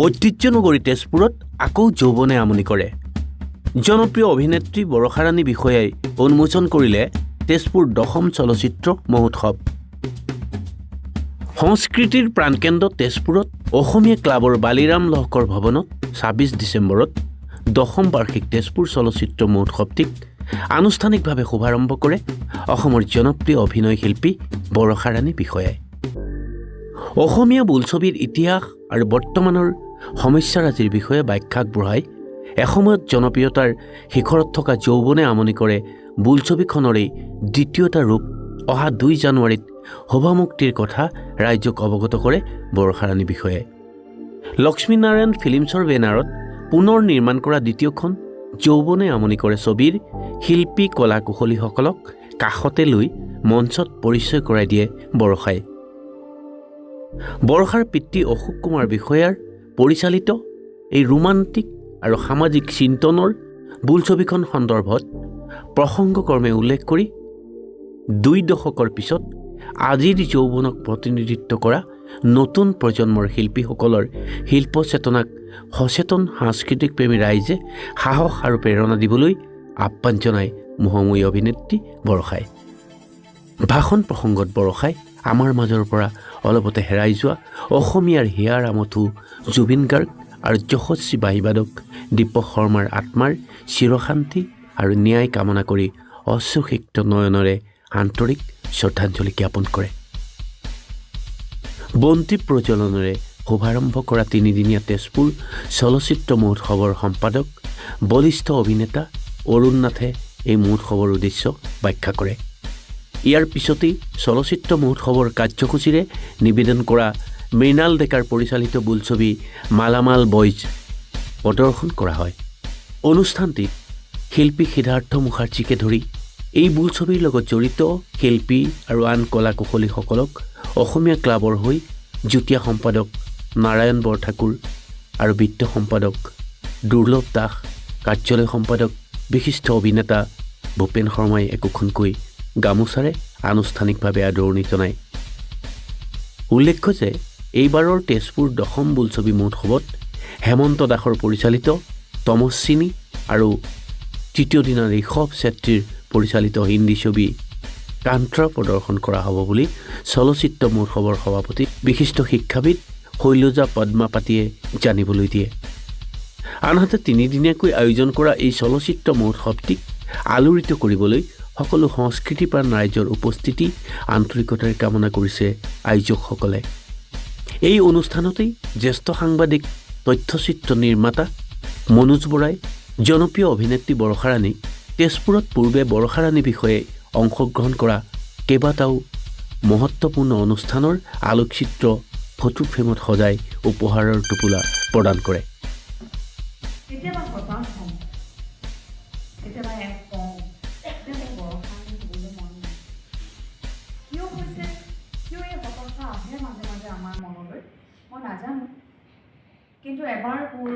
ঐতিহ্যনগৰী তেজপুৰত আকৌ যৌৱনে আমনি কৰে। জনপ্ৰিয় অভিনেত্ৰী বৰষা ৰাণী বিষয়াই উন্মোচন কৰিলে তেজপুৰ 10ম চলচ্চিত্ৰ মহোৎসৱ। সংস্কৃতিৰ প্ৰাণকেন্দ্ৰ তেজপুৰত অসমীয়া ক্লাবৰ বালিৰাম লহকৰ ভৱনত ২৬ ডিচেম্বৰত 10ম বাৰ্ষিক তেজপুৰ চলচ্চিত্ৰ মহোৎসৱটিক আনুষ্ঠানিকভাৱে শুভাৰম্ভ কৰে অসমৰ জনপ্ৰিয় অভিনয় শিল্পী বৰষা ৰাণী বিষয়াই। অসমীয়া বোলছবিৰ ইতিহাস আৰু বৰ্তমানৰ সমস্যাৰাজিৰ বিষয়ে ব্যাখ্যা আগবঢ়াই এসময়ত জনপ্ৰিয়তাৰ শিখৰত থকা যৌৱনে আমনি কৰে বোলছবিখনৰেই দ্বিতীয়টা ৰূপ অহা ২ জানুৱাৰীত শোভামুক্তিৰ কথা ৰাইজক অৱগত কৰে বৰষা ৰাণী বিষয়াই। লক্ষ্মীনাৰায়ণ ফিল্মছৰ বেনাৰত পুনৰ নিৰ্মাণ কৰা দ্বিতীয়খন যৌৱনে আমনি কৰে ছবিৰ শিল্পী কলা কুশলীসকলক কাষতে লৈ মঞ্চত পৰিচয় কৰাই দিয়ে বৰষাই। বৰষাৰ পিতৃ অশোক কুমাৰ বিষয়াৰ পৰিচালিত এই ৰোমান্টিক আৰু সামাজিক চিন্তনৰ বোলছবিখন সন্দৰ্ভত প্ৰসংগক্ৰমে উল্লেখ কৰি ২ দশকৰ পিছত আজিৰ যৌৱনক প্ৰতিনিধিত্ব কৰা নতুন প্ৰজন্মৰ শিল্পীসকলৰ শিল্প চেতনাক সচেতন সাংস্কৃতিক প্ৰেমী ৰাইজে সাহস আৰু প্ৰেৰণা দিবলৈ আহ্বান জনায় মোহময়ী অভিনেত্ৰী বৰষাই। ভাষণ প্ৰসংগত বৰষাই আমাৰ মাজৰ পৰা অলপতে হেৰাই যোৱা অসমীয়াৰ হিয়াৰ আমঠু জুবিন গাৰ্গ আৰু যশস্বী বাহিবাদক দীপক শৰ্মাৰ আত্মাৰ চিৰশান্তি আৰু ন্যায় কামনা কৰি অশ্ৰুসিক্ত নয়নেৰে আন্তৰিক শ্ৰদ্ধাঞ্জলি জ্ঞাপন কৰে। বন্তি প্ৰজ্বলনেৰে শুভাৰম্ভ কৰা 3দিনীয়া তেজপুৰ চলচ্চিত্ৰ মহোৎসৱৰ সম্পাদক বলিষ্ঠ অভিনেতা অৰুণ নাথে এই মহোৎসৱৰ উদ্দেশ্য ব্যাখ্যা কৰে। ইয়াৰ পিছতেই চলচ্চিত্ৰ মহোৎসৱৰ কাৰ্যসূচীৰে নিবেদন কৰা মৃণাল ডেকাৰ পৰিচালিত বোলছবি মালামাল বইজ প্ৰদৰ্শন কৰা হয়। অনুষ্ঠানটিত শিল্পী সিদ্ধাৰ্থ মুখাৰ্জীকে ধৰি এই বোলছবিৰ লগত জড়িত শিল্পী আৰু আন কলা কুশলীসকলক অসমীয়া ক্লাবৰ হৈ যুটীয়া সম্পাদক নাৰায়ণ বৰঠাকুৰ আৰু বিত্ত সম্পাদক দুৰ্লভ দাস, কাৰ্যালয় সম্পাদক বিশিষ্ট অভিনেতা ভূপেন শৰ্মাই একোখনকৈ গামোচাৰে আনুষ্ঠানিকভাৱে আদৰণি জনায়। উল্লেখ্য যে এইবাৰৰ তেজপুৰ 10ম বোলছবি মহোৎসৱত হেমন্ত দাসৰ পৰিচালিত তমস্বিনী আৰু তৃতীয় দিনা ঋষভ ছেত্ৰীৰ পৰিচালিত হিন্দী ছবি কান্ত্ৰা প্ৰদৰ্শন কৰা হ'ব বুলি চলচ্চিত্ৰ মহোৎসৱৰ সভাপতি বিশিষ্ট শিক্ষাবিদ শৈলজা পদ্মাপাতিয়ে জানিবলৈ দিয়ে। আনহাতে 3দিনীয়াকৈ আয়োজন কৰা এই চলচ্চিত্ৰ মহোৎসৱটিক আলোড়িত কৰিবলৈ সকলো সংস্কৃতিপ্ৰাণ ৰাইজৰ উপস্থিতি আন্তৰিকতাৰে কামনা কৰিছে আয়োজকসকলে। এই অনুষ্ঠানতেই জ্যেষ্ঠ সাংবাদিক তথ্যচিত্ৰ নিৰ্মাতা মনোজ বৰাই জনপ্ৰিয় অভিনেত্ৰী বৰষা ৰাণীক তেজপুৰত পূৰ্বে বৰষা ৰাণী বিষয়ে অংশগ্ৰহণ কৰা কেইবাটাও মহত্বপূৰ্ণ অনুষ্ঠানৰ আলোকচিত্ৰ ফটো ফ্ৰেমত সজাই উপহাৰৰ টোপোলা প্ৰদান কৰে। মই নাজানো, কিন্তু এবাৰ মোৰ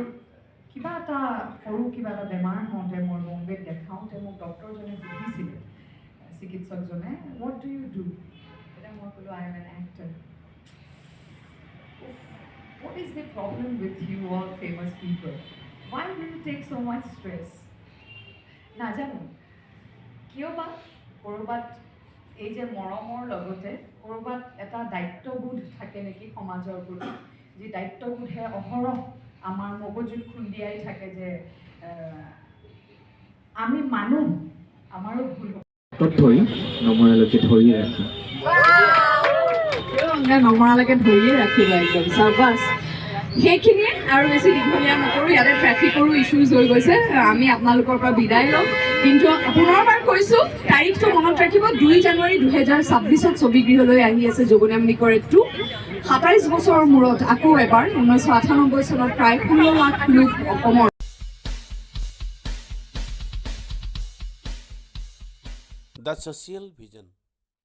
কিবা এটা সৰু কিবা এটা বেমাৰ হওঁতে মোৰ বম্বেত দেখাওঁতে মোক ডক্টৰজনে সুধিছিলে, চিকিৎসকজনে, হোৱাট ডু ইউ ডু? তেতিয়া মই ক'লোঁ I am N actor. What is the problem with you all famous people? Why do you take so much stress? নাজানো কিয় বা ক'ৰবাত এই যে মৰমৰ লগতে ক'ৰবাত এটা দায়িত্ববোধ থাকে নেকি সমাজৰ প্ৰতি, যি দায়িত্ববোধে অহৰহ আমাৰ মগজুত খুন্দিয়াই থাকে যে আমি মানুহ, আমাৰো ভুল ধৰি নমৰালৈকে ধৰি ৰাখি নমৰালৈকে ধৰিয়ে ৰাখিব একদম চাবাছ। সেইখিনিয়ে আৰু বেছি দীঘলীয়া নকৰোঁ, ইয়াতে ট্ৰেফিকৰো ইছ্যুজ হৈ গৈছে, আমি আপোনালোকৰ পৰা বিদায় ল'ম। কিন্তু পুনৰবাৰ কৈছোঁ, তাৰিখটো মনত ৰাখিব, 2 জানুৱাৰী 2026 ছবিগৃহলৈ আহি আছে যৌৱনে আমনি কৰে 2। 27 বছৰৰ মূৰত আকৌ এবাৰ 1998 চনত প্ৰায় 16 লাখ লোক অসমৰ দ্য ছ'চিয়েল ভিজন।